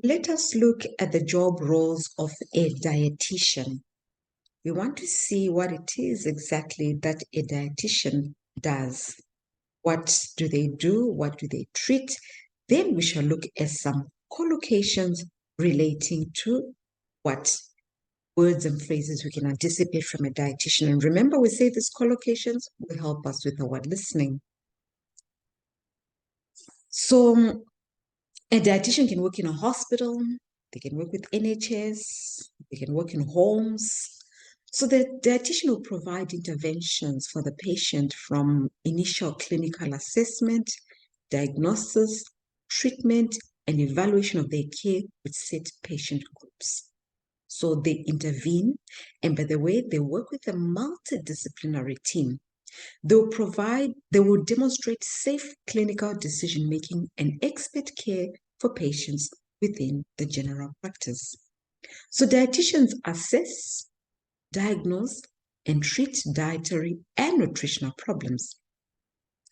Let us look at the job roles of a dietitian. We want to see what it is exactly that a dietitian does. What do they do? What do they treat? Then we shall look at some collocations relating to what words and phrases we can anticipate from a dietitian. And remember, we say these collocations will help us with our listening. So a dietitian can work in a hospital, they can work with NHS, they can work in homes. So the dietitian will provide interventions for the patient from initial clinical assessment, diagnosis, treatment, and evaluation of their care with set patient groups. So they intervene, and by the way, they work with a multidisciplinary team. They will demonstrate safe clinical decision-making and expert care for patients within the general practice. So dietitians assess, diagnose, and treat dietary and nutritional problems.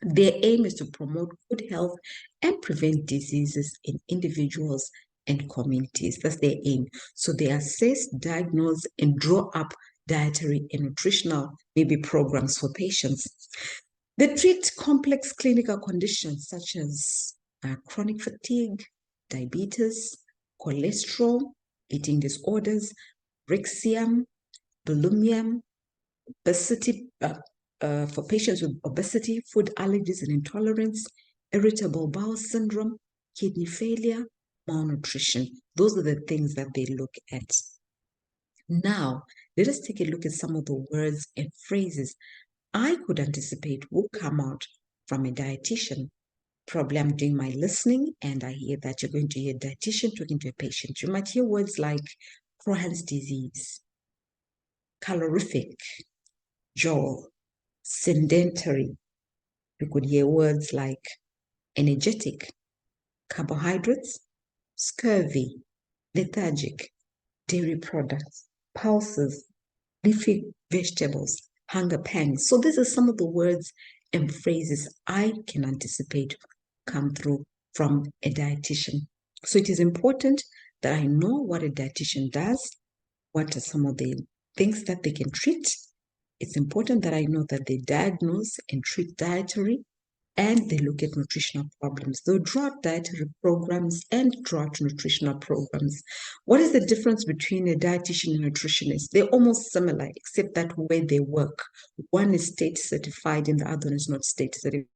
Their aim is to promote good health and prevent diseases in individuals and communities. That's their aim. So they assess, diagnose, and draw up dietary and nutritional maybe programs for patients. They treat complex clinical conditions such as chronic fatigue, diabetes, cholesterol, eating disorders, anorexia, bulimia, obesity, for patients with obesity, food allergies and intolerance, irritable bowel syndrome, kidney failure, malnutrition. Those are the things that they look at. Now, let us take a look at some of the words and phrases I could anticipate will come out from a dietitian. Probably I'm doing my listening and I hear that you're going to hear a dietitian talking to a patient. You might hear words like Crohn's disease, calorific, jaw, sedentary. You could hear words like energetic, carbohydrates, scurvy, lethargic, dairy products, pulses, leafy vegetables, hunger pangs. So these are some of the words and phrases I can anticipate come through from a dietitian. So it is important that I know what a dietitian does, what are some of the things that they can treat. It's important that I know that they diagnose and treat dietary and they look at nutritional problems. They'll draw out dietary programs and draw out nutritional programs. What is the difference between a dietitian and a nutritionist? They're almost similar, except that where they work. One is state certified and the other one is not state certified.